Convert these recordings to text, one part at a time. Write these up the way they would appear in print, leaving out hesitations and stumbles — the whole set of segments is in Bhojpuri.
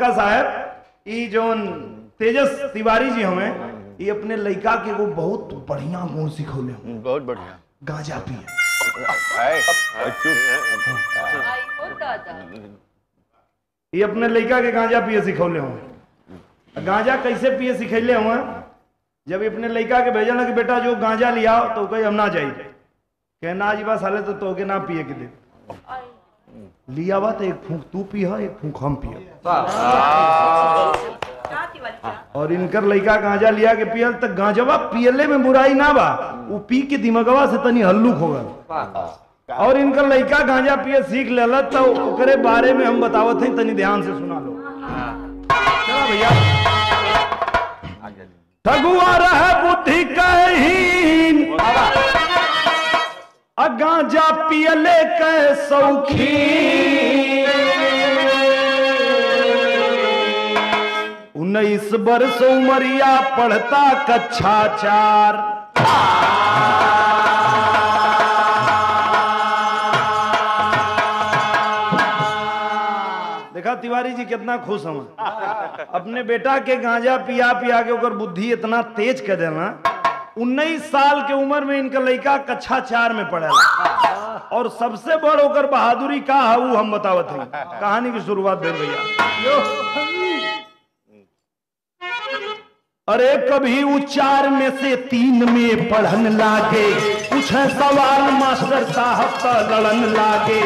बड़का साहब ये जो तेजस तिवारी जी हमें ये अपने लड़का के वो बहुत बढ़िया गुण सिखौले हूँ। बहुत बढ़िया। गांजा पिए। ये अपने लड़का के गांजा पिए सिखौले हूँ। गांजा कैसे पिए सिखैले हुए? जब अपने लड़का के भेजल कि बेटा जो गांजा लिया तो कहीं हम ना जाइए, कहना जी बस हाले तो के ना पिए के दे लिया बा तो एक फूंक तू पिया एक फूंक हम पिया। और इनकर लड़का गांजा लिया के पियल तो गांजवा पियले में बुराई ना बा, वो पी के दिमागवा से तनी हल्लुक हो गल। और इनकर लड़का गांजा पिए सीख लेला तो ओकरे बारे में हम बतावत हैं, तनी ध्यान से सुना लो। चला भैया। ठगुआ रहे बुद्धि कहीन गांजा पियले के सौखी 19 वर्ष उमरिया पढ़ता कक्षा 4। देखा तिवारी जी कितना खुश हम अपने बेटा के गांजा पिया पिया के ओकर बुद्धि इतना तेज कर देना। 19 साल के उम्र में इनका लड़का कक्षा 4 में पढ़ेला और सबसे बड़ ओकर बहादुरी का है वो हम बतावत हैं। कहानी की शुरुआत दे भैया। अरे कभी वो 4 में से 3 में पढ़न लागे, पूछे सवाल मास्टर साहब तो लड़न लागे।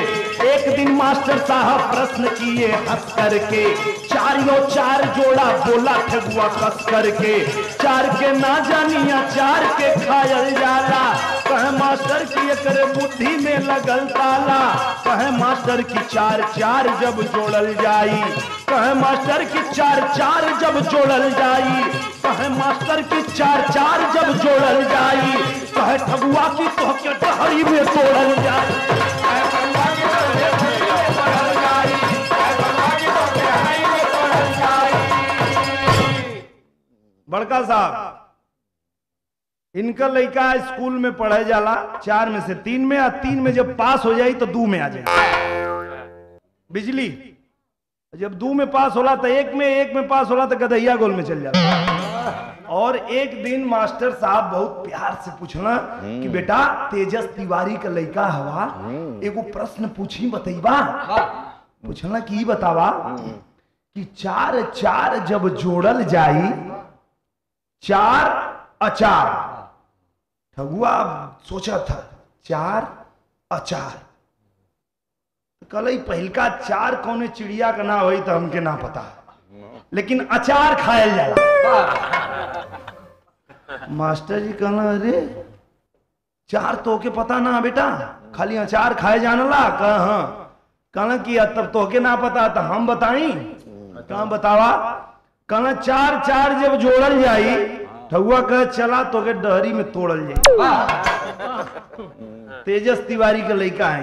एक दिन मास्टर साहब प्रश्न किए हंस करके, 4 4 जोड़ा बोला ठगुआ कस करके। 4 के ना जानिया 4 के खायल जाला, कहे मास्टर की एकरे बुद्धि में लगल ताला। कहे मास्टर की 4 4 जब जोड़ल जाई, कहे मास्टर की 4 4 जब जोड़ल जाई, कहे मास्टर की 4 4 जब जोड़ल जाई, कहे ठगुआ की तो के डहरी में तोड़ल जाई। बड़का साहब इनका लड़का स्कूल में पढ़े जाला 4 में से 3 में, और 3 में जब पास हो जाई तो 2 में आ जाए। बिजली जब 2 में पास होला तो 1 में पास होला तो गधैया गोल में चल जाता। और एक दिन मास्टर साहब बहुत प्यार से पूछना कि बेटा तेजस तिवारी का लड़का हवा, एगो प्रश्न पूछी बतैबा। पूछना कि बतावा कि 4 4 जब जोड़ल जाई 4 4। ठगुआ सोचा था 4 4 कल पहलका 4 कौने चिड़िया का ना होई तो हमके ना पता, लेकिन अचार खायल जाला। मास्टर जी कहना अरे 4 तो के पता ना बेटा, खाली अचार खाए जानला। कहना कि तब तो के ना पता तो हम बताई। कहा बतावा। कहना 4 4 जब जोड़ल जाई, ठगुआ कह चला तो के डहरी में तोड़ल जाई। तेजस तिवारी का लड़का है,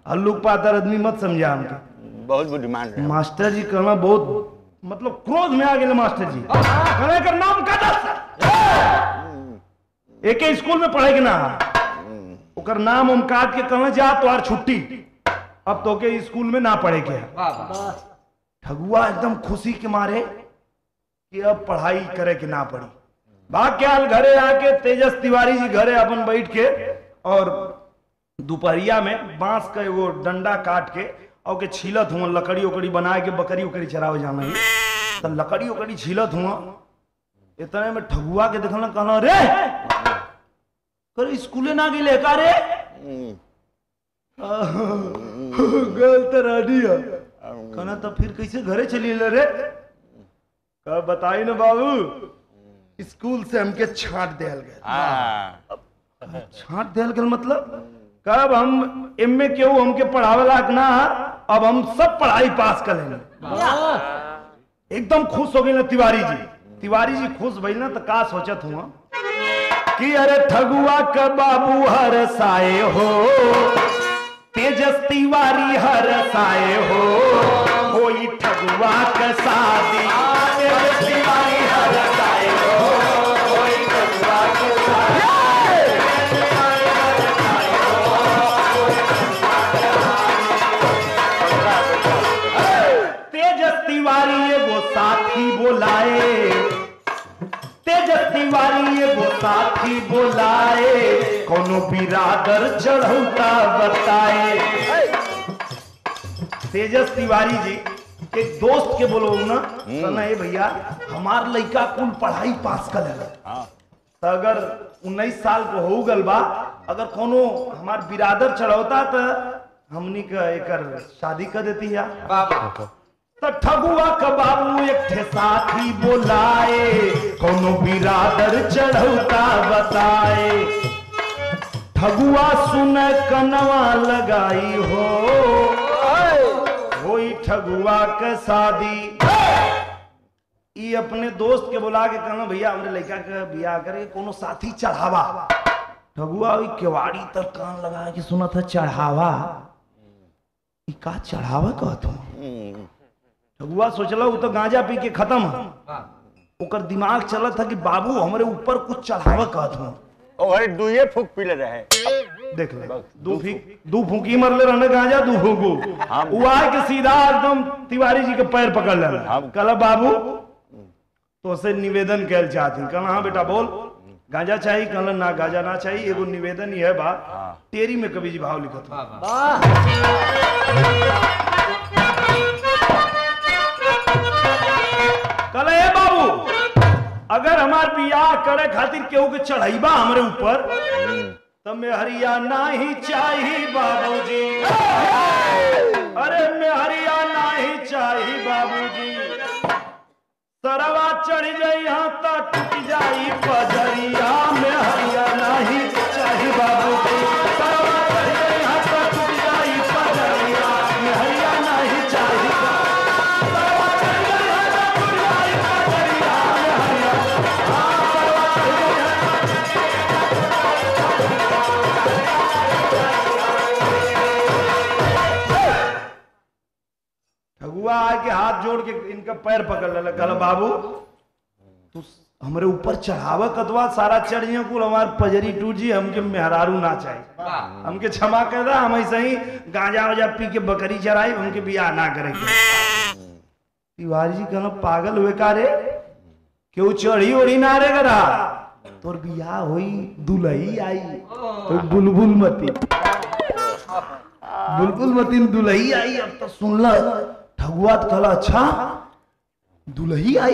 हल्लुक पातर आदमी मत समझा हमके, बहुत बुद्धिमान है। मास्टर जी कहना बहुत मतलब क्रोध में आ गए मास्टर जी। कहने का नाम का एक स्कूल में पढ़े के ना ओकर नाम हम काट के कहना जा तो आर छुट्टी, अब तो के स्कूल में ना पढ़े के। ठगुआ एकदम खुशी के मारे कि अब पढ़ाई करे के ना पड़ी। भाग के हाल घरे आके तेजस तिवारी जी घरे अपन बैठ के और दोपहरिया में बांस का एगो डंडा काट के और के छीलत हुआ, लकड़ी उकड़ी बना के बकरी उकड़ी चरावे जाना है तो लकड़ी उकड़ी छीलत हुआ। इतने में ठगुआ के देखना कहना रे कर स्कूले ना गिले का रे गल तो रानी है। कहना तो फिर कैसे घरे चली ले रे? कह बताई ना बाबू स्कूल से हमके छांट दिया गया। छांट दिया गया मतलब कब हम एमए क्यों हमके पढ़ावेला ना, अब हम सब पढ़ाई पास कर लेंगे। एकदम खुश हो गए ना तिवारी जी। तिवारी जी खुश भइल ना तो का सोचत हुआ कि अरे ठगुआ का बाबू हर साए हो, तेजस तिवारी हर साए हो, कोई ठगुआ का शादी तेजस तिवारी हर साए हो, कोई ठगुआ का शादी तेजस तिवारी एगो साथी बोलाए, तेजस तिवारी एगो साथी बोलाए, कोनो बिरादर चढ़ौता बताए। तेजस तिवारी जी एक दोस्त के बोलो ना, कहना है भैया हमार लड़का कुल पढ़ाई पास कर लेला, तो अगर 19 साल को हो गल बा, अगर कोनो हमार बिरादर चढ़ौता तो हमनी का एकर शादी कर देती है। तो ठगुआ का बाबू एक ठे साथी बोलाए, कोनो बिरादर चढ़ौता बताए। ठगुआ सुन कनवा लगाई होई ठगुआ के शादी। ई अपने दोस्त के बुला के कहना भैया हमरे लड़का के बियाह करे, कोनो साथी चढ़ावा। ठगुआ केवाड़ी तक कान लगा के सुना था चढ़ावा, ई का चढ़ावा कहत हो। ठगुआ सोचला वो तो गांजा पी के खत्म, ओकर दिमाग चला था कि बाबू हमरे ऊपर कुछ चढ़ावा कहत हो। और दुए फूक पीले रहे, देख ले दू फूकी मरले रहने गांजा दू फूकू। वो आए के सीधा एकदम तिवारी जी के पैर पकड़ लेना, कहला बाबू तो से निवेदन कैल चाहती। कहना हाँ बेटा बोल, गांजा चाहिए? कहला ना गांजा ना चाहिए, एगो निवेदन ही है बा। टेरी में कवि जी भाव लिखत कहला ए बाबू अगर हमार बियाह करे खातिर केहू के चढ़ाईबा हमरे ऊपर तो मेहरिया नहीं चाहिए बाबूजी, अरे मेहरिया नहीं चाहिए बाबूजी। सरवा चढ़ जाई यहाँ तो टूट जाई पजरिया, मेहरिया नहीं चाहिए बाबूजी। सरवा चढ़ जाई यहाँ तो टूट जाई पजरिया, मेहरिया नहीं चाहिए। सरवा चढ़ जाई यहाँ तो टूट जाई पजरिया, मेहरिया। ठगुआ आके हाथ जोड़ के इनका पैर पकड़ ले, कहला बाबू तू हमरे ऊपर चढ़ावा कतवा, सारा चढ़िया कुल हमार पजरी टूट जी, हमके मेहरारू ना चाहिए, हमके क्षमा कर दा। हम ऐसे ही गांजा वाजा पी के बकरी चराई, हमके बियाह ना करेंगे। तिवारी जी कहना पागल हुए का रे, क्यों चढ़ी ओढ़ी ना रे करा, तोर बियाह होई दुल्ही आई तो बुलबुल मती, बुलबुल मती दुल्ही आई। अब तो सुन ला ठगुआ तो कहला अच्छा दुल्ही आई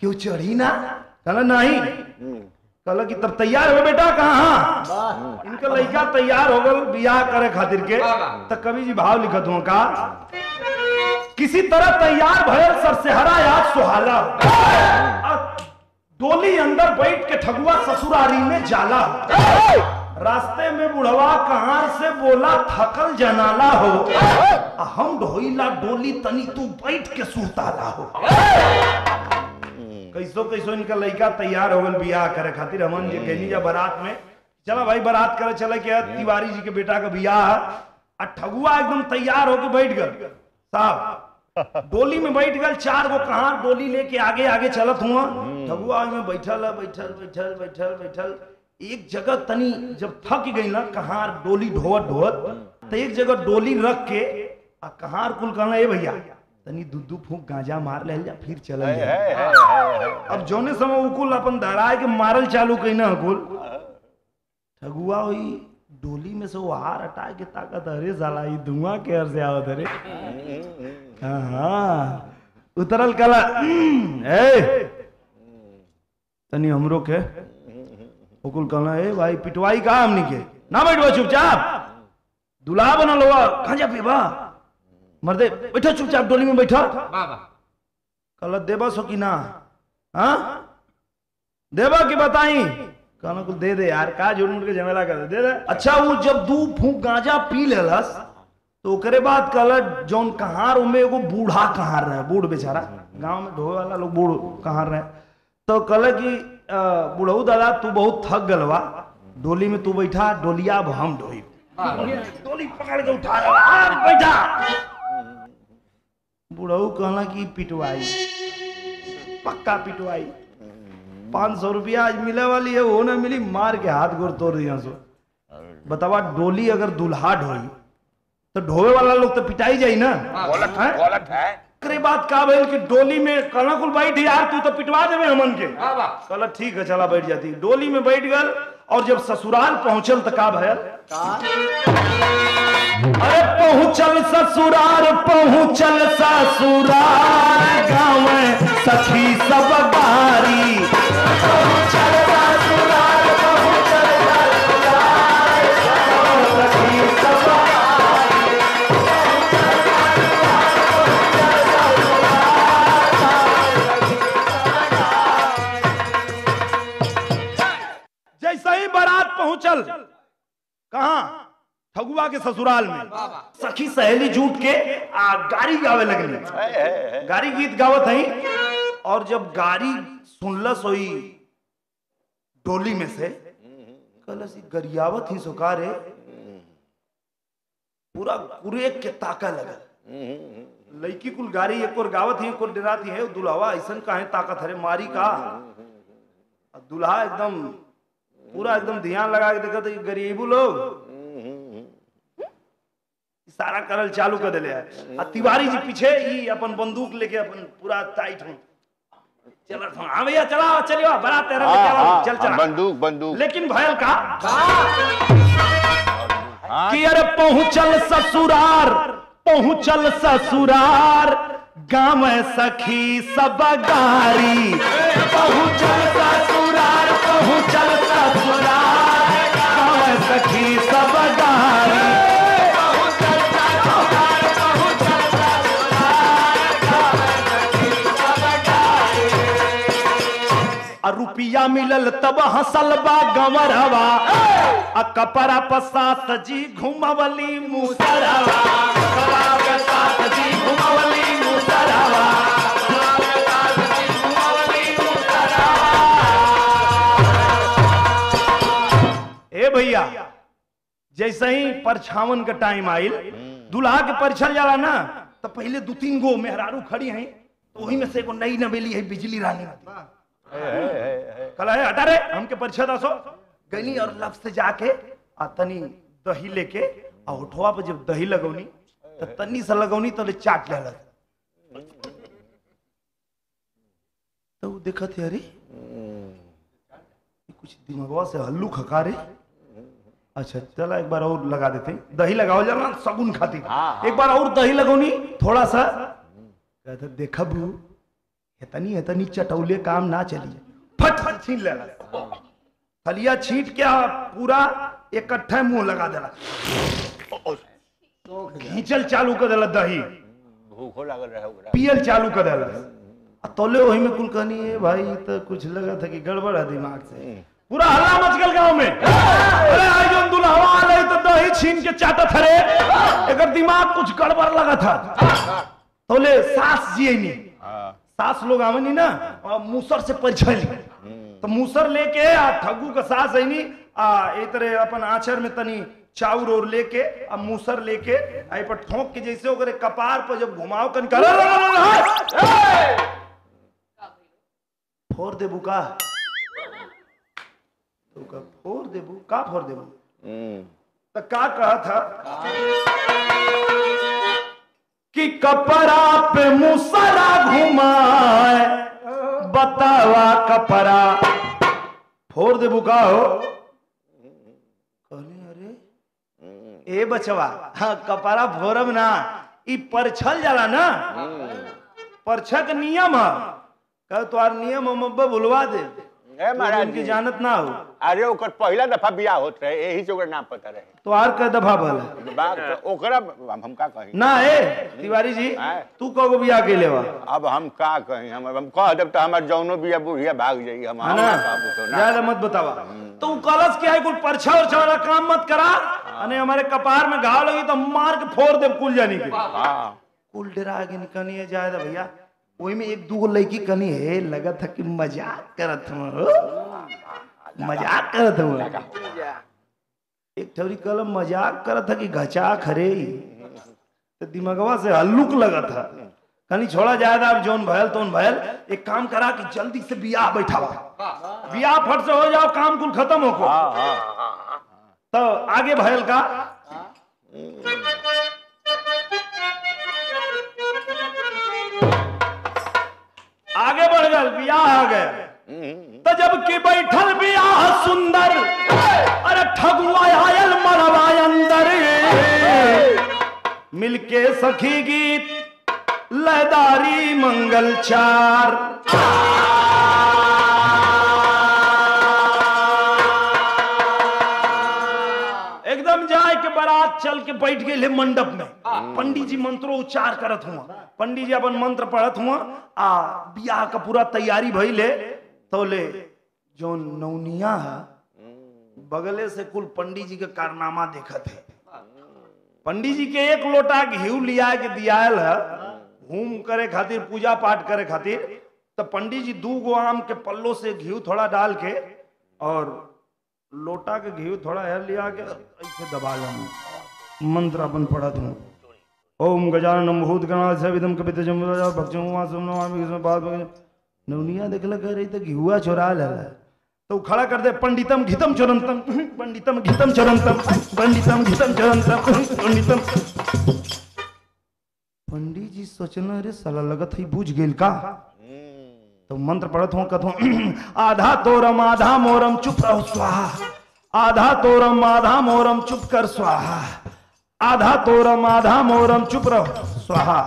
क्यों चढ़ी ना? कहला नहीं। कहला कि तब तैयार हो बेटा? कहाँ इनका लड़का तैयार हो गल बियाह करे खातिर के। तो कवि जी भाव लिखत हो का, किसी तरह तैयार भयल सरसेहरा याद सुहाला, डोली अंदर बैठ के ठगुआ ससुरारी में जाला। रास्ते में बुढ़वा कहार से बोला थकल जनाला हो, हम ढोईला डोली तनी तू बैठ के सुताला हो। कैसो कैसो इनका लड़का तैयार हो गल बियाह करे खातिर। हमन जे गनी जा बारात में, चला भाई बारात करे चले के तिवारी जी के बेटा का बियाह। ठगुआ एकदम तैयार होके बैठ गल साहब, डोली में बैठ गल। 4 गो कहार डोली लेके आगे आगे चलत हुआ। ठगुआ में बैठल बैठल बैठल बैठल बैठल एक जगह तनी जब थक गई ना कहार डोली ढोवत ढोवत, तो एक जगह डोली रख के आ कहार कुल कहना ए भैया तनी दूध फूक गांजा मार ले जा फिर चल। अब जोने समय उकुल अपन दराए के मारल चालू कई ना कुल। ठगुआ हुई डोली में से वो हार हटा के ताकत, अरे साला ये धुआं के हर से आवत अरे। हाँ उतरल कला तनी हमरो के उकुल कहना है भाई पिटवाई का हमनी के ना बैठवा चुपचाप, दुल्हा बनल हुआ कहाँ जा पीबा मर्दे, बैठो चुपचाप डोली में बैठो। कहला देबा सो कि ना? हाँ देबा की बताई? कहना कुछ दे दे यार, का झूठ मूठ के झमेला कर दे दे। अच्छा वो जब 2 फूंक गांजा पी लेलस तो ओकरे बाद कहला जौन कहार में एगो बूढ़ा कहार रहे, बूढ़ बेचारा गांव में ढोए वाला लोग बूढ़ कहार रहे। तो कहला कि बुढ़ऊ दादा तू बहुत थक गलवा, डोली में तू बैठा, डोलिया अब हम ढोई। डोली पकड़ के उठा बैठा। बुढ़ऊ कहला कि पिटवाई पक्का पिटवाई, 500 रुपया आज मिले वाली है, वो ना मिली, मार के हाथ गोर तोड़ दिया सो। बतावा डोली अगर दुल्हा ढोई तो ढोवे वाला लोग तो पिटाई जाई ना। गलत है ये बात का भइल कि डोली में कहना कुल बैठ यार तू तो पिटवा देवे हमन के। कहला ठीक है चला बैठ जाती। डोली में बैठ गल और जब ससुराल पहुंचल तो का भयल, अरे पहुंचल ससुराल गाँव सखी सब बारी। पहुंचल ससुराल सखी सब जैसे ही बारात पहुंचल कहां, ठगुआ के ससुराल में, सखी सहेली जुट के गाड़ी गावे लगली। गाड़ी गीत गावत है और जब गाड़ी सुनलस होई डोली में से, कहलस गरियावत ही सुकार है, पूरा कुरेक के ताका लगल। लड़की कुल गाड़ी एक और गावत ही एक और डराती है, दुल्हवा ऐसा काहे ताकत हरे मारी का। दुल्हा एकदम पूरा एकदम ध्यान लगा के देखा तो गरीबू लोग इशारा करल चालू कर दिले है। तिवारी जी पीछे ही अपन बंदूक लेके अपन पूरा टाइट हो चल। हाँ भैया चला चलियो बारात चल चला बंदूक। लेकिन भयल का कि अरे पहुंचल ससुरार गाँव सखी सब गारी। पहुंचल ससुरार गाँव सखी सब गारी। रुपया मिलल तब हंसल बा गंवरवा, कपड़ा पसात जी घुमवली मुसरवा। कपड़ा पसात जी घुमवली मुसरवा। ए भैया जैसे ही परछावन का टाइम आइल, दुल्हा के परछल जाला ना, तो पहले 2-3 गो मेहरारू खड़ी हैं, तो वही में से एगो नई नवेली है बिजली रानी। कल है हटा रे हमके परिचय दसो। गली और लब से जाके तनी दही लेके होठवा पे जब दही लगौनी तो तनी सा लगौनी तो ले चाट ले तो देखा थे अरे कुछ दिमागवा से हल्लू खका रे। अच्छा चला एक बार और लगा देते, दही लगाओ जाना सगुन खाती। एक बार और दही लगौनी थोड़ा सा, कहते देखा बू इतनी चटौले काम ना चली, फट फट छीन ले थलिया छीट के पूरा इकट्ठे मुंह लगा देला, घींचल चालू कर देला, दही भूखो लागल रहे पियल चालू कर देला। तोले वही में कुल कहनी है भाई तो कुछ लगा था कि गड़बड़ है दिमाग से। पूरा हल्ला मच गल गांव में। अरे आज जो दुल्हवा आले तो दही छीन के चाटत हरे, एकर दिमाग कुछ गड़बड़ लगा था। तोले सास जी नहीं, सास लोग आवनी ना और मूसर से परिचय तो मूसर लेके ठगू का सास है नी एक तरह अपन आंचर में तनी चाउर और लेके अब मूसर लेके आई पर ठोक के जैसे ओकरे कपार पर जब घुमाओ कन कर फोड़ देबू का तो का फोड़ देबू का फोड़ देबू तो का कहा था कि कपड़ा पे मुसरा घुमाए बतावा कपड़ा फोड़ दे बुका हो। कहले अरे ए बचवा हाँ कपड़ा फोड़ब ना, ई परछल जाला ना, परछक नियम है। कह तुम्हार नियम हम भुलवा दे की जानत ना हो। अरे ओकर पहला दफा बियाह होत रहे, यही से ओकर नाम पता रहे। तो आर का दफा भला बात ओकरा हम का कहीं ना है तिवारी जी तू कहो बियाह के लेवा। अब हम का कहीं हम कह देब तो हमार जौनो बिया बुढ़िया भाग जाई। हम ज्यादा मत बतावा। तो कलश क्या है कुल परछा और वाला काम मत करा, अने हमारे कपार में घाव लगी तो मार के फोड़ दे कुल जानी के। कुल डरा आगे निकलनी है ज्यादा भैया। वही में 1-2 लड़की कनी है लगा था कि मजाक करत हूँ, मजाक करत हूँ। एक ठौरी कल मजाक करत था कि घचा खरे तो दिमागवा से हल्लुक लगा था। कहीं छोड़ा जाएगा अब जोन भयल तोन भयल। एक काम करा कि जल्दी से बियाह बैठावा, बियाह फट से हो जाओ काम कुल खत्म हो को। तो आगे भयल का गल बियाह आ गए तो जब की बैठल बियाह सुंदर अरे ठगुआ आयल मरवा अंदर मिलके सखी गीत लयदारी मंगल चार एकदम जाए के बारात चल के बैठ गए मंडप में पंडित जी मंत्रोच्चार करत हुआ पंडित जी अपन मंत्र पढ़त हुआ आ बियाह का पूरा तैयारी भइले तो ले जो नौनिया है बगले से कुल पंडित जी का कारनामा देखत है पंडित जी के एक लोटा घी लिया के दियाल है होम करे खातिर पूजा पाठ करे खातिर तो पंडित जी 2 गो आम के पल्लों से घी थोड़ा डाल के और लोटा के घी थोड़ा है लिया के ऐसे दबा लेना मंत्र अपन पढ़त हूँ ओम गजानन भूत गणाधिपति सविदम कपित जमराजा भक्षम वासम नमामि कृष्ण पाद नवनिया देखला कह रही तो घिहुआ चोरा ले तो खड़ा कर दे पंडितम घितम चोरंतम पंडितम घितम चोरंतम पंडितम घितम चोरंतम पंडितम पंडित जी सोचना अरे साला लगत है बुझ गेल का तो मंत्र पढ़त हूँ कथों आधा तोरम आधा मोरम चुप रहो स्वाहा आधा तोरम आधा मोरम चुप कर स्वाहा आधा तोरम आधा मोरम चुप रहो स्वाहा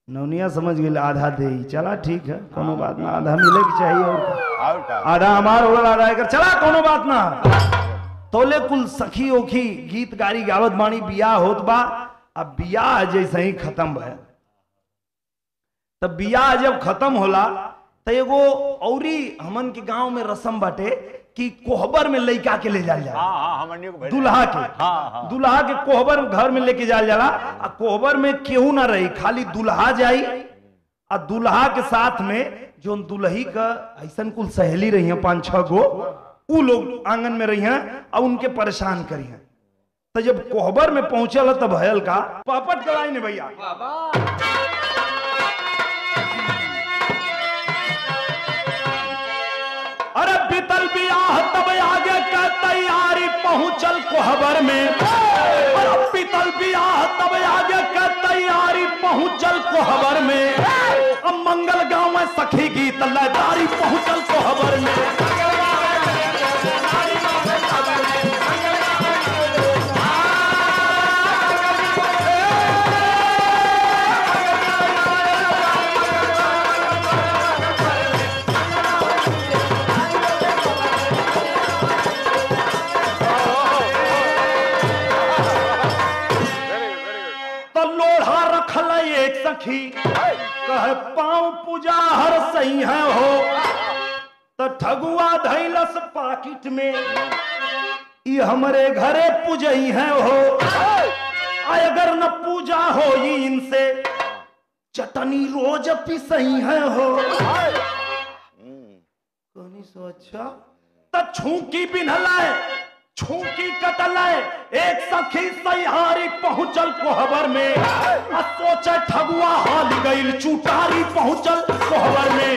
नवनिया समझ गए आधा दे चला ठीक है कोनो बात ना आधा मिले की चाहिए और आधा हमार होगा आधा कर चला कोनो बात ना तोले कुल सखी ओखी गीत गारी गावत बाणी बियाह होत बा अब बियाह जैसे ही खत्म है तब बियाह जब खत्म होला तो एगो औरी हमन के गांव में रस्म बाटे कि कोहबर में लइका के ले जाल जाला दुल्हा के दुल्हा के कोहबर घर में लेके जाल जाला आ कोहबर में केहू ना रही खाली दुल्हा जाई आ दुल्हा के साथ में जो दुल्ही का ऐसा कुल सहेली रही है 5-6 गो उ लोग आंगन में रही हैं और उनके परेशान करी हैं तो जब कोहबर में पहुंचल तब भयल का पापट कराई ने भैया अरे बीतल बियाह तब आगे का तैयारी पहुंचल कोहबर में अरे बीतल बियाह तब आगे का तैयारी पहुंचल कोहबर में अब मंगल गांव में सखी गीत लयदारी पहुंचल कोहबर में सखी कह पाँव पूजा हर सही है हो तो ठगुआ धैलस पाकिट में ये हमारे घरे पूजई है हो अगर न पूजा हो इनसे चटनी रोज पिसई है हो अच्छा तो छूकी बिन्हलाए छूकी कटलाए एक सखी सैहारी पहुंचल कोहबर में सोचे ठगुआ हाल गईल चुटारी पहुंचल कोहबर में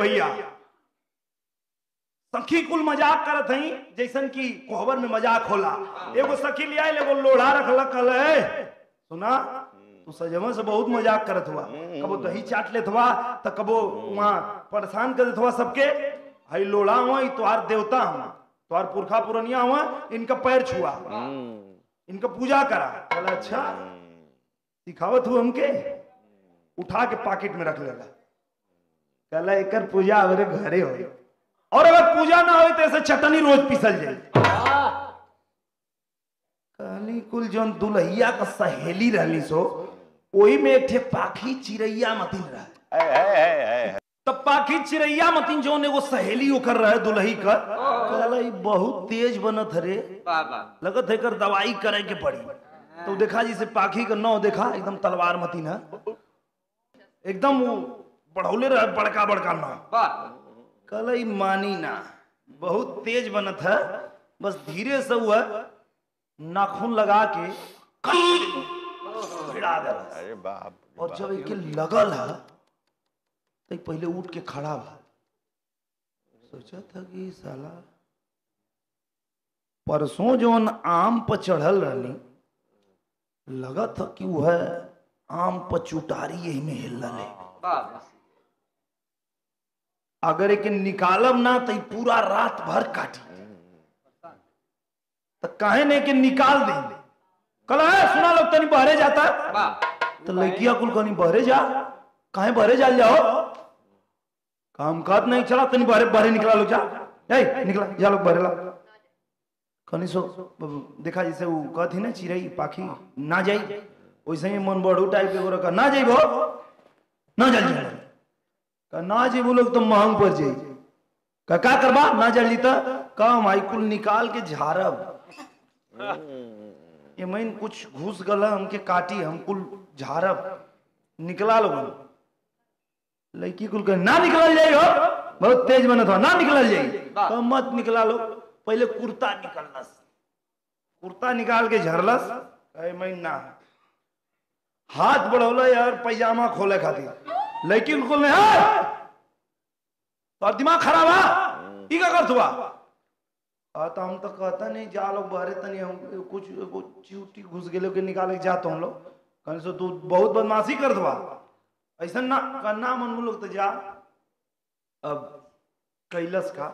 भैया सखी कुल मजाक करत हई जैसन की कोहबर में मजाक होला एगो सखी ले आइल एगो लोढ़ा रखलक कल सुना तू सजमा से बहुत मजाक करत हुआ कबो दही चाट लेत हुआ तो कबो वहां परेशान कर देत हुआ सबके हई लोढ़ा हुआ तोहार देवता हुआ तोहार पुरखा पुरनिया हुआ इनका पैर छुआ इनका पूजा करा बोला अच्छा सिखावत हुआ हमके उठा के पॉकेट में रख लेला कहला एकर पूजा हमारे घरे हो और अगर पूजा ना हो तो ऐसे चटनी रोज पिसल जाए कहली कुल जौन दुल्हिया का सहेली रहली सो वही में एक ठे पाखी चिड़ैया मतीन रहा तब पाखी चिड़ैया मतीन जौन एगो सहेली होकर रहे दुल्ही का कहला बहुत तेज बनत रे लगत है कर दवाई करे के पड़ी तो देखा जिसे पाखी का नौ देखा एकदम तलवार मतीन है एकदम बढ़ौले रहे बड़का बड़का ना कल मानी ना बहुत तेज बनत है बस धीरे से हुआ नाखून लगा के भिड़ा दे। अरे बाप रे और बाप। जब एक लगल है तो पहले उठ के खड़ा भा, सोचा था कि साला परसों जोन आम पर चढ़ल रहनी, लगा था कि वह आम पर चुटारी यही में हिल रहे। अगर एक निकालब ना तो पूरा रात भर काटी, तो कहे ने कि निकाल देंगे। कल है सुना लोग तनी बहरे जाता, तो लड़किया कुल कहीं बहरे जा, कहे बहरे जा जाओ, काम काज नहीं चला, तनी बहरे बहरे निकला लोग, जा निकला जा लोग बहरे ला। कहीं सो देखा जैसे वो कहती ना चिड़ई पाखी ना जाई, वैसे ही मन बढ़ू टाइप के रखा ना जाइबो ना जल्दी का ना जाइबो लोग तो महंग पड़ जाई का करबा ना जल्दी तो कम आई कुल निकाल के झाड़ब। ये मैंने कुछ घुस गला हमके काटी, हम कुल झाड़ब निकला लो। लड़की कुल कह ना निकल जाई हो, बहुत तेज बना था ना निकल जाई, तो मत निकला लो। पहले कुर्ता निकलस, कुर्ता निकाल के झरलस, मैं ना हाथ बढ़ौला यार पैजामा खोले खातिर, लेकिन कुल में तो दिमाग खराब है ई का करत हुआ। तो हम तो कहता नहीं जा लोग बहरे तनी हम कुछ चिउटी घुस गेलो के निकाले के जातो हम लोग, कहीं से तू बहुत बदमाशी कर दवा ऐसा ना करना मन लोग तो जा। अब कैलस का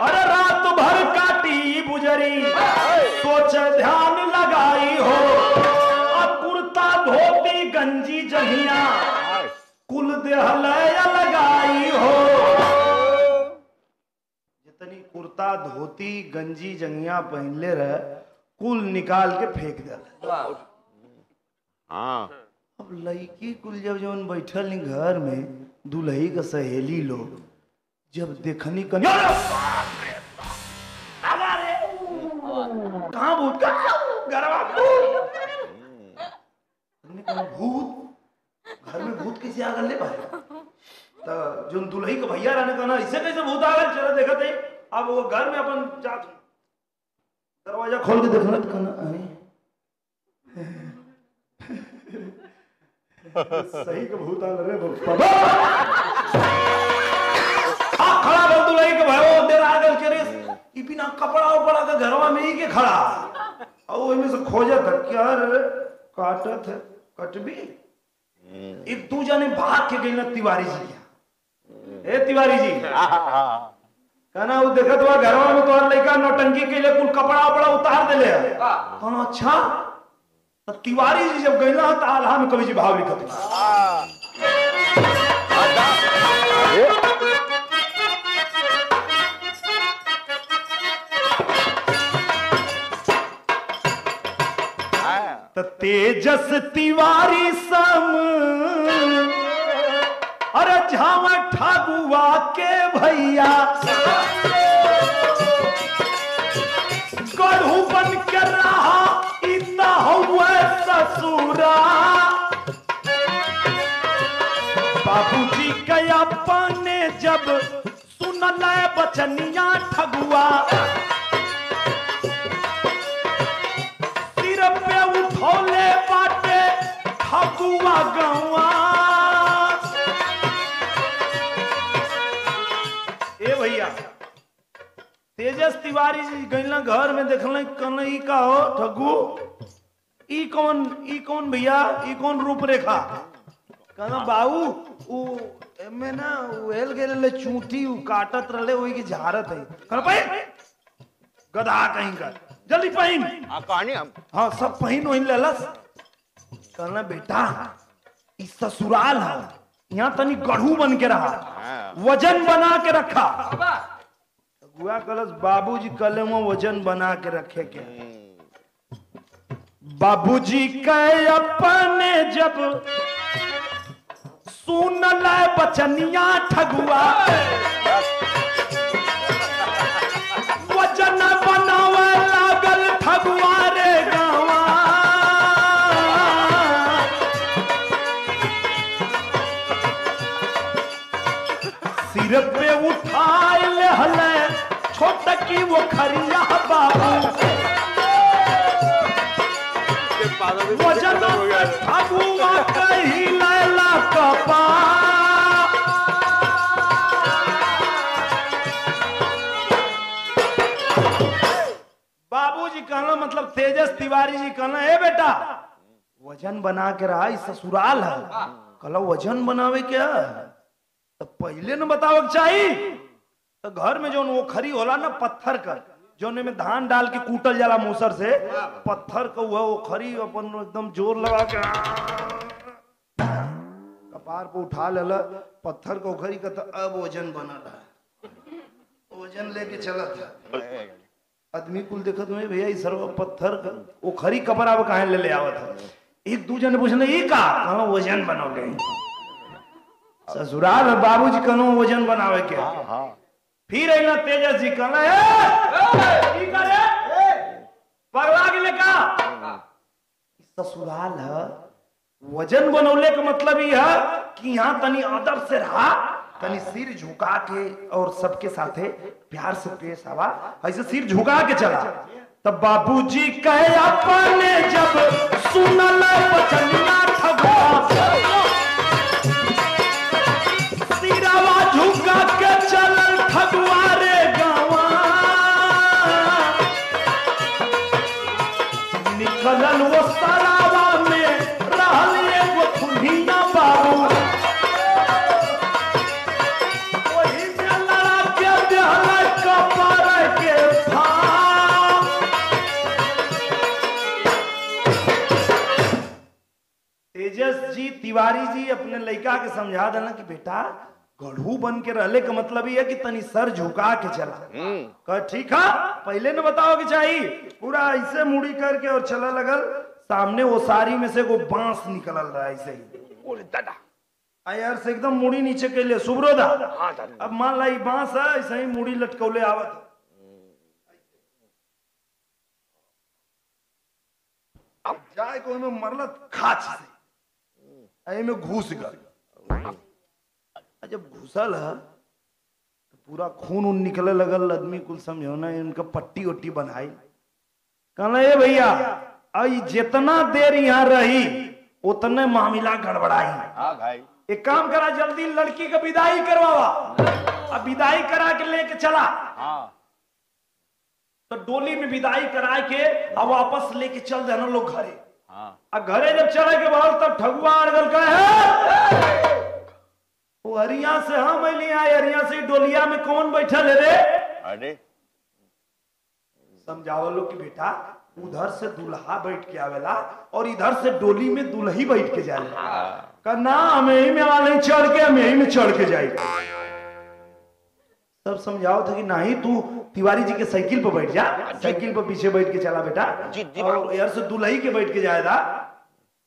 अरे रात भर काटी बुजरी, सोच ध्यान लगाई हो, अब कुर्ता धोती गंजी जहिया कुल देहलया लगाई हो। जितनी कुर्ता धोती गंजी जंगिया पहनले रहे कुल निकाल के फेंक दे। अब लड़की कुल जब जब बैठल नहीं घर में, दुल्ही का सहेली लोग जब देखनी कहीं कहाँ भूत का भूत घर में भूत कैसे आ गए भाई, तो जो दुल्ही का भैया रहने का ना इससे कैसे भूत आ गए, चलो देखा थे। अब वो घर में अपन जात दरवाजा खोल के देखना तो कहना सही का भूत आ रहे खड़ा बोल दुल्ही के भाई वो देर आ गए के रे बिना कपड़ा उपड़ा का घरवा में ही के खड़ा, और वो में से खोजा था क्या रे काटत है कटबी। एक दू जने भाग के गई ना तिवारी जी क्या, ए तिवारी जी कहना वो देखत हुआ घरवा में तो लड़का नौटंकी के लिए कुल कपड़ा उपड़ा उतार देले है। कहना अच्छा, तो तिवारी जी जब गई ना तो आल्हा में कवि जी भाव लिखत तेजस तिवारी सम अरे झाम ठाकुआ के भैया गढ़ू बन के रहा इतना हुआ ससुरा। बाबूजी के अपने जब सुनल बचनिया ठगुआ, सिर पे उठौले बाटे ठगुआ गवा। ए भैया तेजस तिवारी जी गईला घर में देखल कन ई का हो ठगू, ई कौन भैया ई कौन रूपरेखा। कहना बाबू उ एमे ना वेल गेले चूंटी उ काटत रहले ओई के झारत है। कहना पहन गधा कहीं कर जल्दी पहन। कहानी हम हाँ सब पहन वही ललस। कहना बेटा इस ससुराल है यहाँ तनी गढ़ू बन के रहा, वजन बना के रखा। गुआ कलस बाबूजी कल वजन बना के रखे के। बाबूजी के अपने जब सुनल बचनिया ठगुआ, वजन बनावे लागल ठगुआ रे गावा। सिर पे उठाए ले हले छोट की वो खरिया बाबू वजन ठगुआ कही लैला कपा बाबूजी कहना मतलब तेजस तिवारी जी कहना है बेटा वजन बना के रहा इस ससुराल है कहला वजन बनावे क्या तो पहले न बतावे चाहिए तो घर में जो वो खरी होला ना पत्थर का जोने में धान डाल के कूटल जाला मूसर से पत्थर का हुआ वो खरी अपन एकदम जोर लगा के कपार पे उठा लेला पत्थर को खरी का तो अब वजन बना रहा वजन लेके चला था आदमी कुल देखत में भैया इस सर्व पत्थर का वो खरी कपड़ा पे काहे ले आवत है एक दूजे ने पूछना ये का कहां वजन बनोगे ससुराल बाबूजी कनो वजन बनावे के फिर आइना तेजस जी कहना की करे पगला गेले का ससुराल है वजन बनौले का मतलब ये है कि यहाँ तनी अदब से रहा तनी सिर झुका के और सबके साथे प्यार से पेश आवा ऐसे सिर झुका के चला तब बाबूजी कहे अपने जब सुनल बचनिया ठगुआ सिरावा झुका के चलल ठगुआ रे गावा निकलल वो सरावा में रहल एगो खुनिया बाबू वही में लड़ा के देहल कपार के फाम तेजस जी तिवारी जी अपने लड़का के समझा देना कि बेटा गढ़ू बन के रहले का मतलब ये है कि तनी सर झुका के चला कह ठीक है पहले न बताओ कि चाहिए पूरा ऐसे मुड़ी करके और चला लगल सामने वो सारी में से वो बांस निकल रहा है ऐसे ही दादा यार से एकदम मुड़ी नीचे के लिए सुब्रोदा अब मान ला बांस है ऐसे ही मुड़ी लटकौले आवत अब जाए को में मरलत खाच से में घुस गल जब घुसल है तो पूरा खून उन निकले लगल आदमी कुल समझो ना इनका पट्टी उट्टी बनाई कहना ये भैया आई जितना देर यहाँ रही उतने मामला गड़बड़ाई भाई एक काम करा जल्दी लड़की का विदाई करवावा अब विदाई करा के लेके चला तो डोली में विदाई करा के अब वापस लेके चल जाना लोग घरे अब घरे जब चले के बाद तब ठगुआ अड़गल कहे वो हरिया से हम अलिया हरिया से डोलिया में कौन बैठल है रे अरे समझाओ लो कि बेटा उधर से दुल्हा बैठ के आवेला और इधर से डोली में दुल्ही बैठ के जाएगा करना हमें ही में वाले चढ़ के हम यही में चढ़ के जाएगा सब समझाओ था कि नहीं तू तिवारी जी के साइकिल पर बैठ जा साइकिल पर पीछे बैठ के चला बेटा और इधर से दुल्ही के बैठ के जाएगा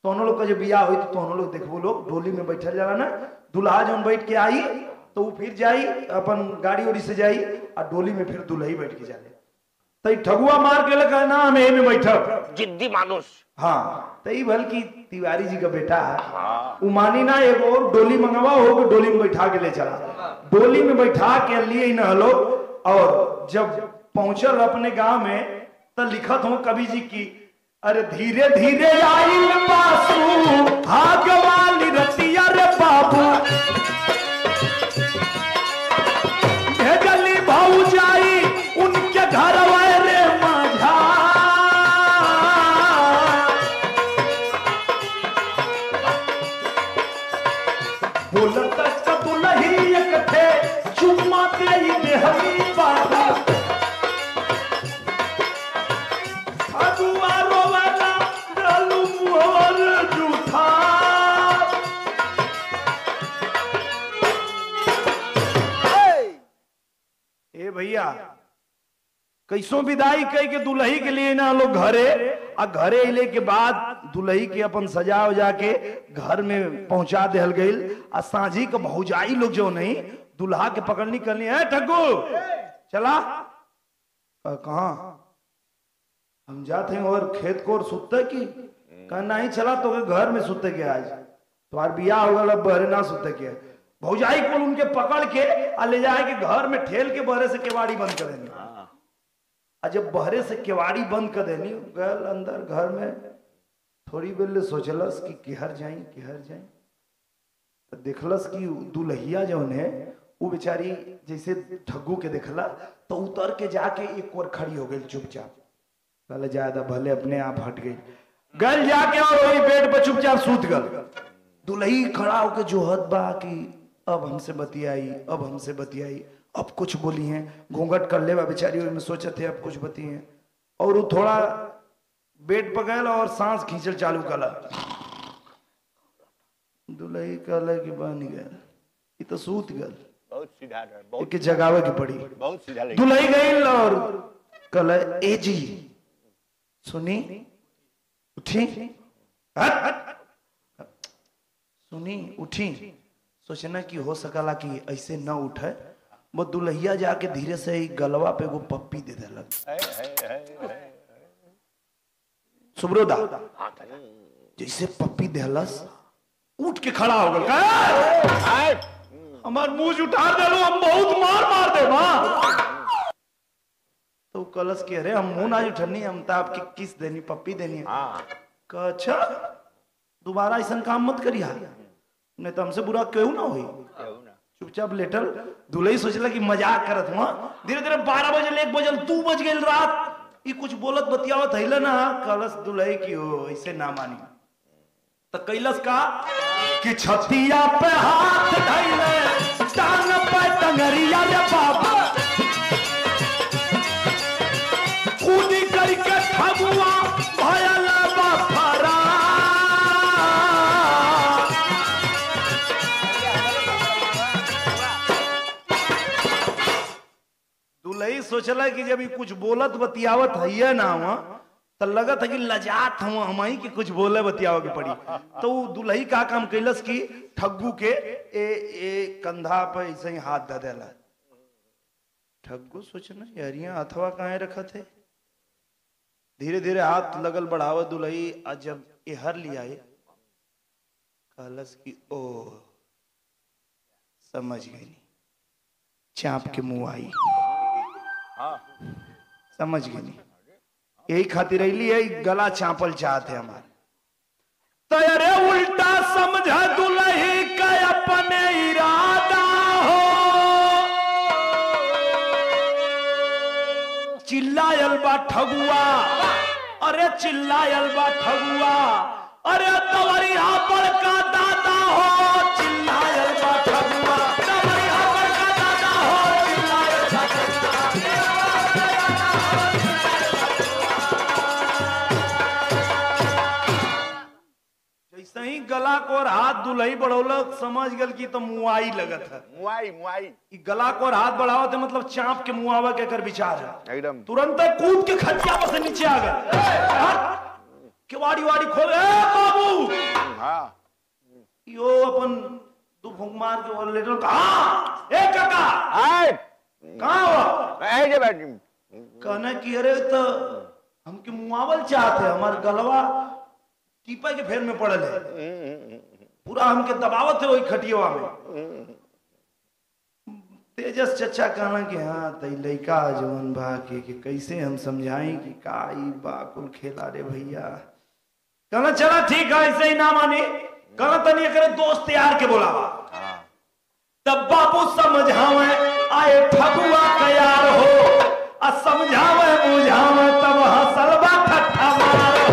दोनों लोग का जब बियाह हुई तो दोनों लोग देखो लोग डोली में बैठल जाला ना दुल्हा जब बैठ के आई तो वो फिर जाई अपन गाड़ी उड़ी से जाई और डोली में फिर दुल्ही बैठ के जाले तो ठगुआ मार के लगा ना हम में बैठब जिद्दी मानुस हाँ तो बल्कि तिवारी जी का बेटा है उमानी ना एगो और डोली मंगवा हो डोली में बैठा के ले चला डोली में बैठा के लिए न हलो और जब पहुंचल अपने गांव में तो लिखत हूं कवि जी की अरे धीरे धीरे आइल बासु भाग वाली रतिया रे बाबू भेजली भौजाई उनके घर रे माझा बोलत दुल्ही एक थे चुम्मा तेरी देहली बाबू भैया कैसो विदाई कह के दुल्ही के लिए ना लोग घरे आ घरे अले के बाद दुल्ही के अपन सजा उजा के घर में पहुंचा दिल गई आ साझी के भौजाई लोग जो नहीं दुल्हा के पकड़नी करनी है ठग्गू चला कहा हम जाते हैं और खेत को और सुते की कहना ही चला तो घर में सुते के आज तुम्हार बियाह हो गया बहरे ना सुते के भौजाई को उनके पकड़ के ले जाए के घर में ठेल के बहरे से केवाड़ी बंद करेंगे जब बहरे से केवाड़ी बंद कर देनी गल अंदर घर में थोड़ी बेर सोचलस कि केहर जाई तो देखलस कि दुल्हिया जौन है वो बेचारी जैसे ठग्गू के देखला तो उतर के जाके एक और खड़ी हो गई चुपचाप। पहले ज्यादा भले अपने आप हट गई गल जाके और वही बेड पर चुपचाप सूत गल। दुल्ही खड़ा होके जोहत बा कि अब हमसे बतियाई अब कुछ बोली हैं, घूंघट कर ले बेचारी में सोचे थे अब कुछ बती हैं। और वो थोड़ा बेड पर गल और सांस खींचल चालू कला। दुल्ही कहला कि बन गया ये तो सूत गल, बहुत सीधा है, बहुत के जगावे की पड़ी। बहुत सीधा लगी। दुल्ही गई और कहला ए जी सुनी उठी सुनी उठी। सोचना कि हो सकला कि ऐसे न उठे, वो दुल्हिया जाके धीरे से गलवा पे वो पप्पी दे देलक। सुब्रोदा जैसे पप्पी देहलस उठ के खड़ा हो गया। हमार मुंह उठा दे लो, हम बहुत मार दे मां। तो कलश के अरे हम मुंह ना उठनी, हम तो आपकी किस देनी पप्पी देनी है। अच्छा दोबारा ऐसा काम मत करिया, नहीं तो हमसे बुरा क्यों ना हुई। चुपचाप लेटल। दुल्ही सोचला कि मजाक करत हुआ। धीरे धीरे 12 बजे 1 बजे 2 बज गई रात। ये कुछ बोलत बतियावत है ना। कलश दुल्ही की हो ऐसे ना मानी तो कैलस का कि छतिया पे हाथ धइले टांग पे टंगरिया रे बाबा कूदी करके ठगुआ भयल बाफरा। दुल्ही सोचला कि जब ये कुछ बोलत बतियावत है ना हुआ तो लगत है कि लजात हुआ हम ही कि कुछ बोले बतियावे के पड़ी। तो दुल्ही का काम कैलस कि ठग्गू के ए कंधा पर ऐसे ही हाथ दे देला। ठग्गू सोचना यारियां अथवा कहाँ रखा थे। धीरे धीरे हाथ लगल बढ़ावा दुल्ही। आज जब ये हर लिया कहलस कि ओ समझ गई चाप के मुंह आई। समझ गई यही खातिर है गला चापल चाहते हमारे। तो अरे उल्टा समझा दुल्ही का अपने इरादा हो। चिल्लायल बा ठगुआ, अरे चिल्लायल बा ठगुआ, अरे तवरिया बड़का दादा हो। चिल्लायल बा ठगुआ, तवरिया बड़का दादा हो। चिल्लायल बा जैसे ही गला को और हाथ दुल्ही बढ़ौलक समझ गल की तो मुआई लगत है। मुआई गला को और हाथ बढ़ावत है मतलब चाप के मुआवा के कर विचार है। एकदम तुरंत कूद के खटिया पर से नीचे आ गए। केवाड़ी वाड़ी खोल बाबू। यो अपन दो फूंक मार के और लेटर कहा ए काका कहाँ हो। कहना कि अरे तो हमके मुआवल चाहते हमारे गलवा टीपा के फेर में पड़ल है, पूरा हमके दबावत है वही खटिया में। तेजस चचा कहना कि हाँ तई लइका जवन बा के कैसे हम समझाई कि का ई बाकुल खेला रे भैया। कहना चला ठीक है ऐसे ही ना मानी। कहना तनी करे दोस्त यार के बोलावा। तब बाबू समझावे आए ठगुआ तैयार हो आ समझावे बुझावे तब हसलबा ठट्ठा मार हो।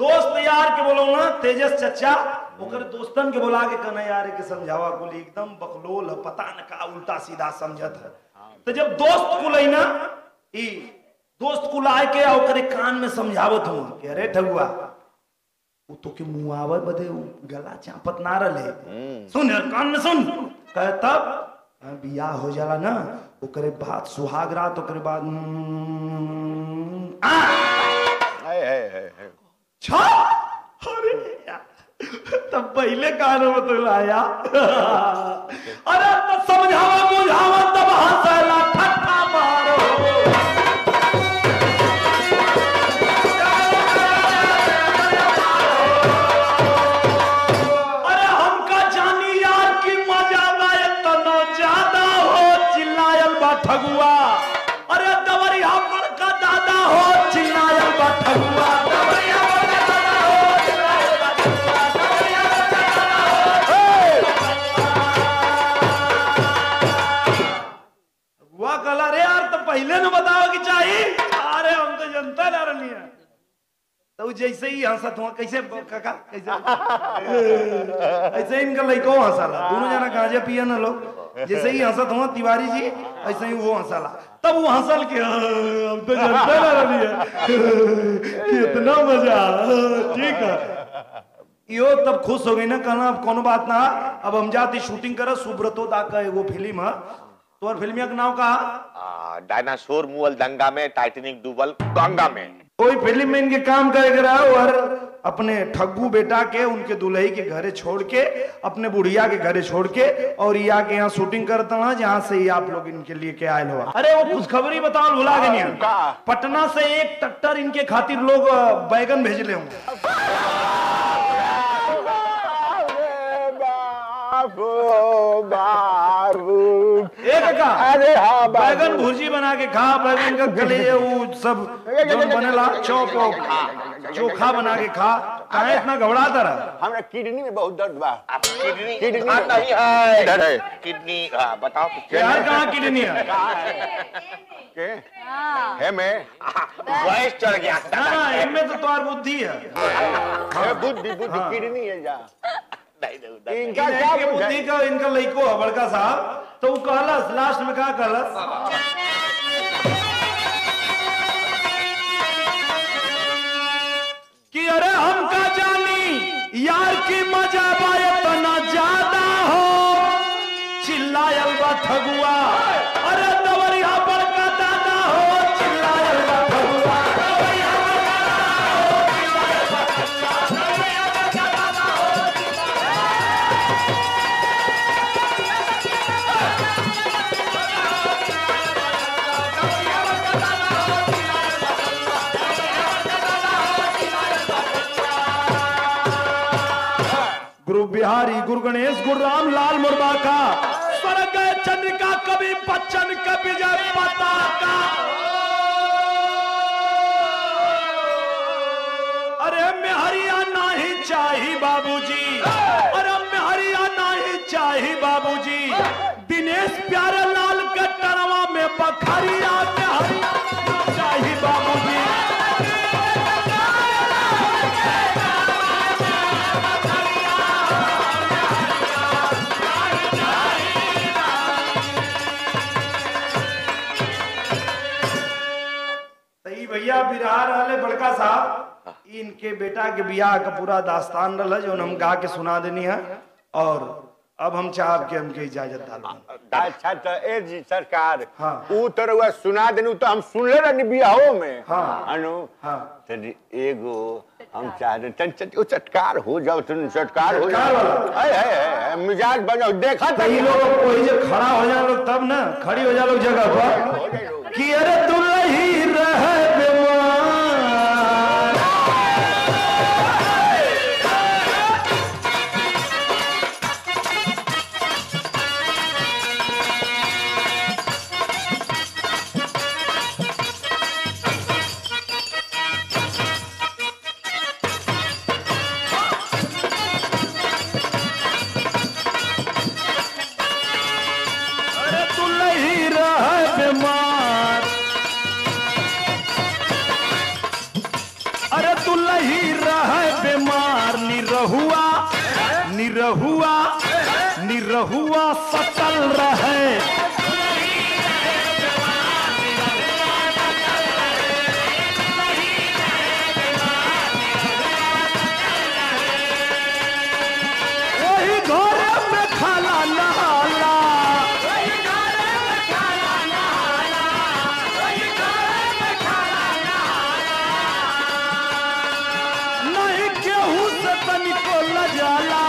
दोस्त यार के बोलो ना तेजस चचा ओकर दोस्तन के बोला के कहना यार के समझावा कुल एकदम बकलोल है, पता न का उल्टा सीधा समझत है। तो जब दोस्त कुल ना ई दोस्त कुल आए के ओकरे कान में समझावत हूं कि अरे ठगुआ वो तो के मुआवा बदे गला चापत ना रहे। सुन यार कान में सुन। कहे तब बियाह हो जाला ना ओकरे बाद सुहाग रात ओकरे बाद अरे तब पहले कानों में तो लाया। अरे तो समझावा बुझावा तब हंसला ठट्ठा मारो। तो जैसे ही हंसत हुआ कैसे काका कैसे ऐसे इनका लड़को हंसाला दोनों जना गांजा पिया ना लोग जैसे ही हंसत हुआ तिवारी जी ऐसे ही वो हंसाला तब वो हंसल के अब तो जानते ना रही है कितना मजा ठीक है यो तब खुश हो गई ना कहना अब कोनो बात ना अब हम जाती शूटिंग कर सुब्रतो दा का एगो फिल्म है तो और फिल्मिया का नाम कहा डायनासोर मुअल दंगा में टाइटैनिक डूबल गंगा में कोई फिल्म में इनके काम करेगा और अपने ठग्गू बेटा के उनके दुल्ही के घरे छोड़ के अपने बुढ़िया के घरे छोड़ के और या के यहाँ शूटिंग करता ना जहाँ से ही आप लोग इनके लिए के आयल हुआ अरे वो खुशखबरी बताओ भुला गए नहीं पटना से एक ट्रैक्टर इनके खातिर लोग बैगन भेजले होंगे अरे हाँ बैगन भुर्जी बना के खा बैगन का गले वो सब जो बनेला चौक चोखा बना के खा कहाँ इतना घबराता रहा हमरा किडनी में बहुत दर्द बा किडनी नहीं है दर्द है किडनी बताओ यार कहाँ किडनी है के है मैं वॉइस चढ़ गया ना इनमें तो तुम्हारी बुद्धि है बुद्धि किडनी है जा इनका क्या बुद्धि का इनका लइको है बड़का साहब तो वो कहलस लास्ट में क्या कहलस कि अरे हम का जानी यार की मजा बाय तना ज्यादा हो चिल्लायल बा ठगुआ अरे दवरिया बड़का दादा हो चिल्लायल बा ठगुआ गुरु बिहारी गुरु गणेश गुरु राम लाल मुर्मा का स्वर्ग चंद्रिका कवि बच्चन का विजय पताका अरे मैं हरियाणा ही चाही बाबूजी अरे मैं हरियाणा ही चाही बाबूजी दिनेश प्यारे लाल के टरवा में बखरिया में हरियाणा चाही बाबूजी भैया बिरहा रहले बड़का साहब इनके बेटा के बियाह का पूरा दास्तान रहा जो हम गा के सुना देनी है और अब हम चाहब के हमके इजाजत डाल अच्छा तो ए जी सरकार हाँ। ऊ तरह सुना देनु तो हम सुनले रहनी बियाहो में हाँ। अनु हाँ। तनी एगो हम चाहते तन चटकार हो जाओ तुम चटकार हो चटकार जाओ वाला। है मिजाज बनो देखा कई लोग कोई जो खड़ा हो जाए लोग तब ना खड़ी हो जाए लोग जगह पर कि अरे दुल्ही रहे बेमान अरे दुल्ही रहे बेमान अरे दुल्ही रहे बेमार निरहुआ निरहुआ निरहुआ सटल रहे वही घोड़े में खाला नहाला नहीं केहू से तनिको लजाला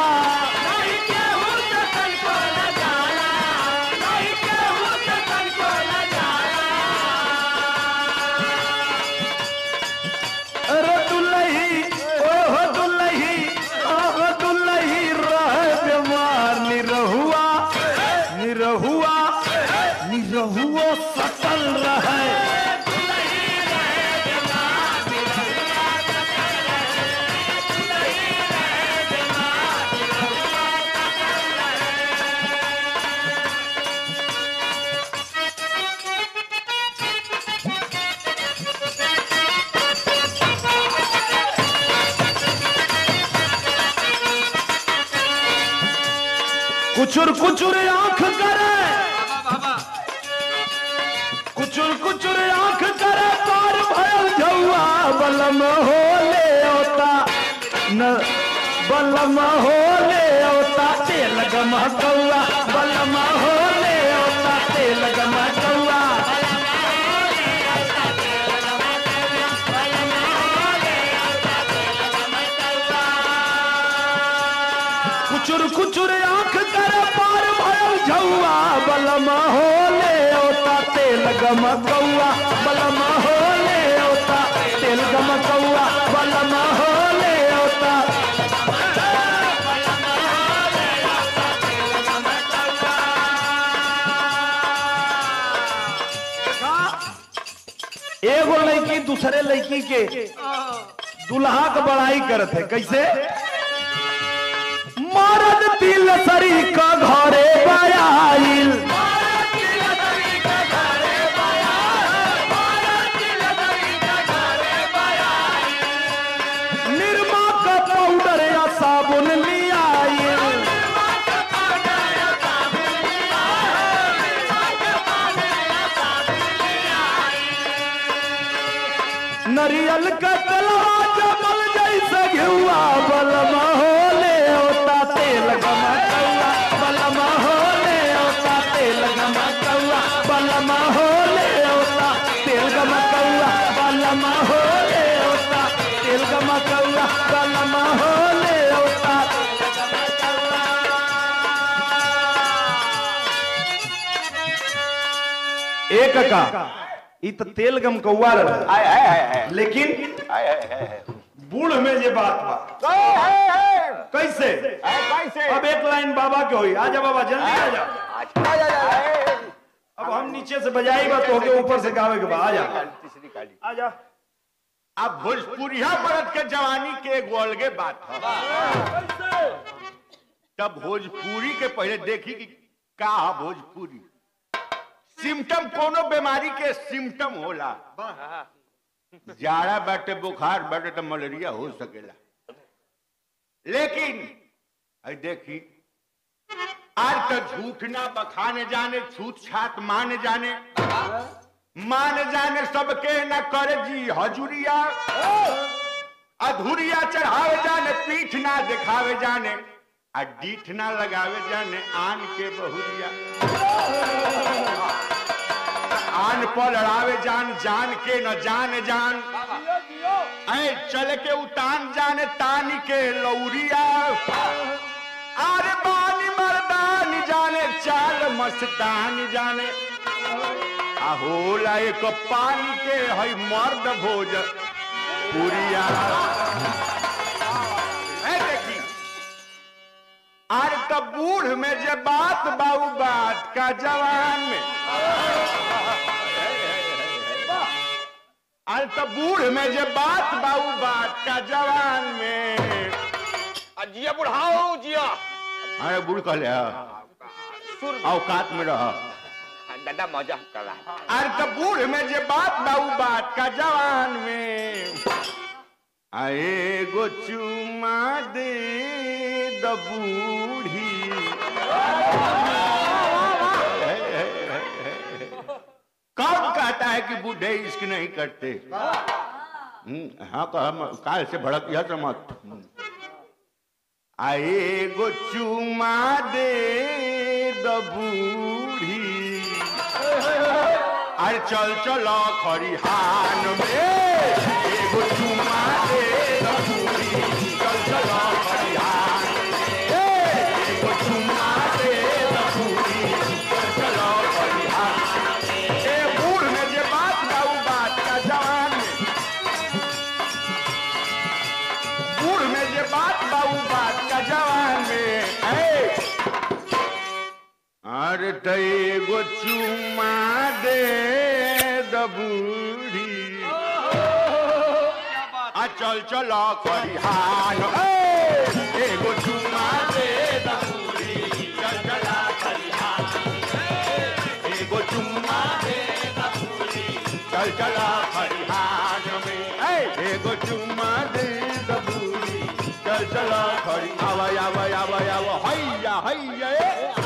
अरे दुल्ही ओहो दुल्ही ओहो दुल्ही रहे बेमार निरहुआ निरहुआ निरहुआ सटल रहे कुचुर कुचुर आंख करे, कुचुर कुचुर आंख करे पार भयल झौआ बलम होले होता न बलम होले होता तेल गमा कौआ बलम होले होता तेल गमा कौआ कुचुर कुचुर आंख करे पार भयल झौआ बलम होले होता तेल गमा कौआ बलम होले होता तेल गमा कौआ बलम होले होता। एगो लड़की दूसरे लड़की के दुल्हा का बड़ाई करत है कैसे मरद दिल सरी का घरे बयाइल निरमा का पाउडर या साबुन लियाइल नरियल का तलवा जमल जैसे घिउआ बलमा होले होता तेल गमा कौआ बलमा होले होता तेल गमा कौआ बलमा होले होता तेल गमा कौआ बलमा होले होता तेल गमा कौआ बलमा होले होता। एक का इ त तेल गम कौआ लेकिन बूढ़ में ये बात बा कैसे कैसे अब एक लाइन बाबा के हुई आजा बाबा जल्दी आजा अब हम नीचे से बजाई बा तो के ऊपर से गावे के बा आजा तीसरी काली आजा। अब भोजपुरिया मर्द के जवानी के एगो अलगे बात है। तब भोजपुरी के पहले देखी कि का है भोजपुरी सिम्टम कोनो बीमारी के सिम्टम होला जाड़ा बैठे बुखार बैठे तो मलेरिया हो सकेला लेकिन देखी आज तक झूठ ना बखाने जाने छूत छात मान जाने सबके न करे जी हजूरिया अधूरिया चढ़ावे जाने पीठ ना दिखावे जाने आ डीठ ना लगावे जाने आन के बहुरिया आन पर लड़ावे जान जान के न जान जान ऐ चल के उतान जाने तानी के लौरिया आरे बानी मर्दानी जाने चाल मस्तानी जाने होला एक पानी के हई मर्द भोज पुरिया देखी आर तब बूढ़ में जे बात बाऊ बात का जवान में आर तब बूढ़ में जे बात बाऊ बात का जवान में जिया बुढ़ाओ जिया अरे बूढ़ कहले औकात में रह दादा मजा कर रहा है। अरे तब बूढ़ में जे बात बाऊ बात का जवान में आए गो चुमा दे द बूढ़ी कौन कहता है कि बूढ़े इश्क नहीं करते हाँ काल से भड़क यह तो मत आए गो चुमा दे द बूढ़ी अरे चल चलो खरिहान में एगो चुमा दे द बूढ़ी चल चलो खरिहान एगो चुमा दे द बूढ़ी चल चलो खरिहान ए बूढ़ में जे बात बाऊ बात का जवान में बूढ़ में जे बात बाऊ बात का जवान में अरे तैगो चुमा दे द बूढ़ी आ चल चलो खरिहान एगो चुमा दे द बूढ़ी चल चला खरिहान एगो चुमा दे द बूढ़ी चल चला खरिहान में एगो चुमा दे द बूढ़ी चल चलो खड़ी आवा आवा आवा आवा हैया हैया